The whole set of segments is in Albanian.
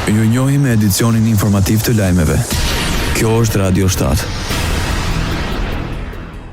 Ju njohim me edicionin informativ të lajmeve. Kjo është Radio 7.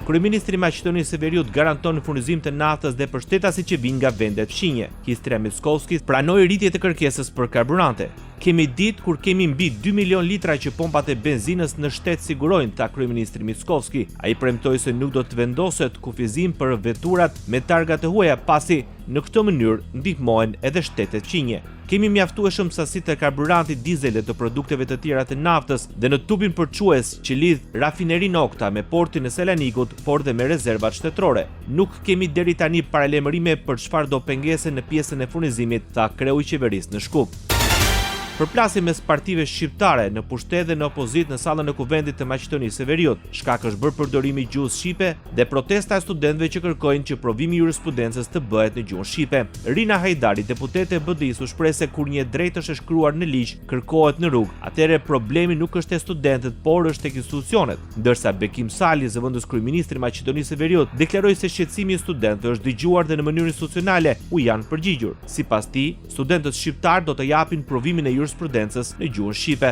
Kryeministri i Maqedonisë së Veriut garanton furnizim të naftës dhe për shtetasit që vijnë nga vendet fqinje. Histria Mickovski pranoi rritje të kërkesës për karburante. Kemi ditë kur kemi mbi 2 milion litra që pompat e benzinës në shtet sigurojnë, tha kryeministri Mickovski. Ai premtoi se nuk do të vendoset kufizim për veturat me targa të huaja, pasi në këtë mënyrë ndihmohen edhe shtetet fqinje. Kemi mjaftueshëm sasi të karburantit dizel dhe të produkteve të tjera të naftës dhe në tubin përçues që lidh rafinerinë Okta me portin e Selanikut, por dhe me rezervat shtetërore. Nuk kemi deri tani paralajmërime për çfarë do pengese në pjesën e furnizimit, tha kreu i qeverisë në Shkup. Përplasje mes partive shqiptare në pushtet dhe në opozit në sallën e Kuvendit të Maqedonisë së Veriut. Shkak është bërë përdorimi i gjuhës shqipe dhe protesta e studentëve që kërkojnë që provimi i jurisprudencës të bëhet në gjuhën shqipe. Rina Hajdari, deputete e BDI-s, u shpreh se kur një drejtë është e shkruar në ligj, kërkohet në rrugë, atëherë problemi nuk është te studentët, por është tek institucionet. Ndërsa Bekim Sali, zëvendës kryeministri i Maqedonisë së Veriut, deklaroi se shqetësimi i studentëve është dëgjuar dhe në mënyrë institucionale u janë përgjigjur. Sipas tij, studentët shqiptar do të japin provimin e jurisprudencës në gjuhën shqipe.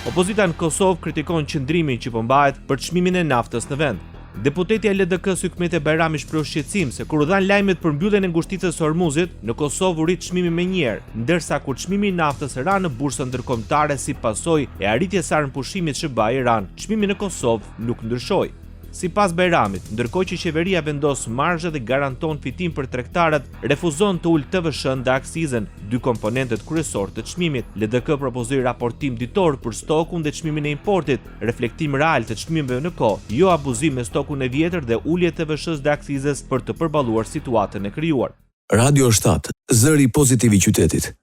Opozita në Kosovë kritikon qëndrimin që po mbahet për çmimin e naftës në vend. Deputetja e LDK-s Hykmete Bajrami shpreh shqetësim se kur u dhan lajmet për mbylljen e ngushticës së Hormuzit, në Kosovë u rrit çmimi më njëherë, ndërsa kur çmimi i naftës ra në bursën ndërkombëtare si pasojë e arritjes së armëpushimit SBA Iran, çmimi në Kosovë nuk ndryshoi. Sipas Bajramit, ndërkohë që qeveria vendos marzhe dhe garanton fitim për tregtarët, refuzon të ulë TVSH dhe aksizën, dy komponentët kryesor të çmimit. LDK propozoi raportim ditor për stokun dhe çmimin e importit, reflektim real të çmimeve në kohë, jo abuzim me stokun e vjetër dhe ulje TVSH dhe aksizës për të përballuar situatën e krijuar. Radio 7, zëri pozitiv i qytetit.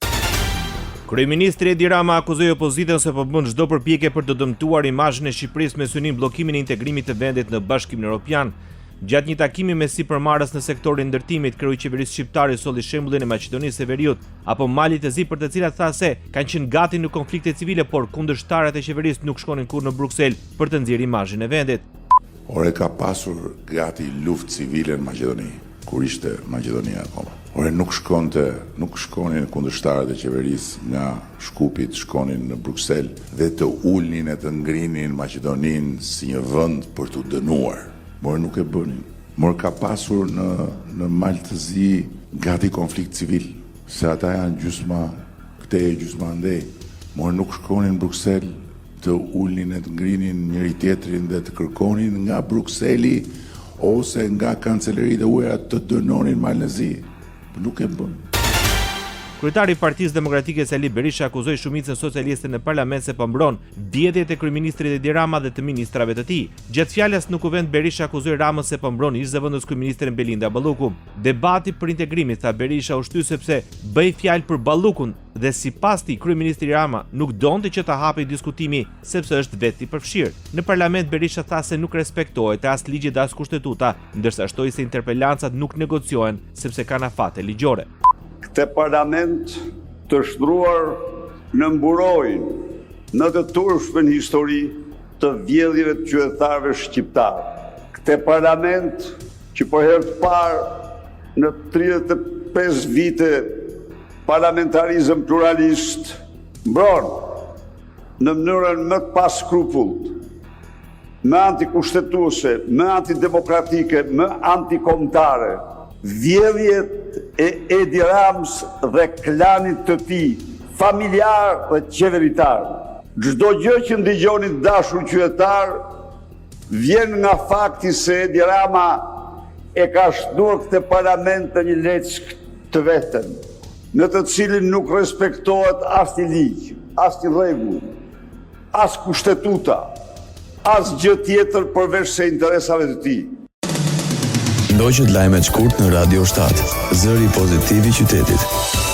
Kryeministri Edi Rama akuzoi opozitën se po bën çdo përpjekje për të dëmtuar imazhin e Shqipërisë me synim bllokimin e integrimit të vendit në Bashkimin Evropian. Gjatë një takimi me sipërmarrës në sektorin ndërtimit, kreu i qeverisë shqiptare solli shembullin e Maqedonisë së Veriut apo Malit të Zi, për të cilat tha se kanë qenë gati në konflikte civile, por kundërshtarët e qeverisë nuk shkonin kurrë në Bruksel për të nxjerrë imazhin e vendit. Ore ka pasur gati luftë civile në Maqedoni, kur ishte Maqedonia akoma. Ore nuk shkonin kundërshtarët e qeverisë nga Shkupit, shkonin në Bruksel dhe të ulnin e të ngrinin Maqedoninë si një vend për të dënuar. Por nuk e bënin. Por ka pasur në Mal të Zi gati konflikt civil, se ata janë gjysma këtej, gjysma andej. Por nuk shkonin në Bruksel të ulnin e të ngrinin njëri tjetrin dhe të kërkonin nga Brukseli ose nga kanceleritë e huaja të dënonin Mal të Zi. Nuk e bën. Kryetari i Partisë Demokratike Sali Berisha akuzoi shumicën socialiste në parlament se po mbron vjedhjet e kryeministrit Edi Rama dhe të ministrave të tij. Gjatë fjalës në kuvend, Berisha akuzoi Ramën se po mbron ish zëvendës kryeministrin Belinda Balluku. Debati për integrimin, tha Berisha, u shty sepse bëi fjalë për Ballukun dhe sipas tij kryeministri Rama nuk donte që ta hapej diskutimi sepse është vetë i përfshirë. Në parlament Berisha tha se nuk respektohet as ligji dhe as kushtetuta, ndërsa shtoi se interpelancat nuk negociohen sepse kanë afate ligjore. Këtë parlament të shtruar në mburojnë në të turpshme në histori të vjedhjeve të qytetarëve shqiptarë. Këtë parlament që për herë të parë në 35 vite parlamentarizëm pluralist mbron në mënyrën më të paskrupullt, më antikushtetuese, më antidemokratike, më antikombëtare, vjedhjet e Edi Ramës dhe klanit të tij, familjar dhe qeveritar. Çdo gjë që ndëgjoni dashur qytetar vjen nga fakti se Edi Rama e ka shtuar këtë parlament në një leckë të vetëm, në të cilin nuk respektohet as një ligj, as një rregull, as kushtetuta, as gjë tjetër përveç se interesave të tij. Ndoqët lajmet shkurt në Radio 7, zëri pozitiv i qytetit.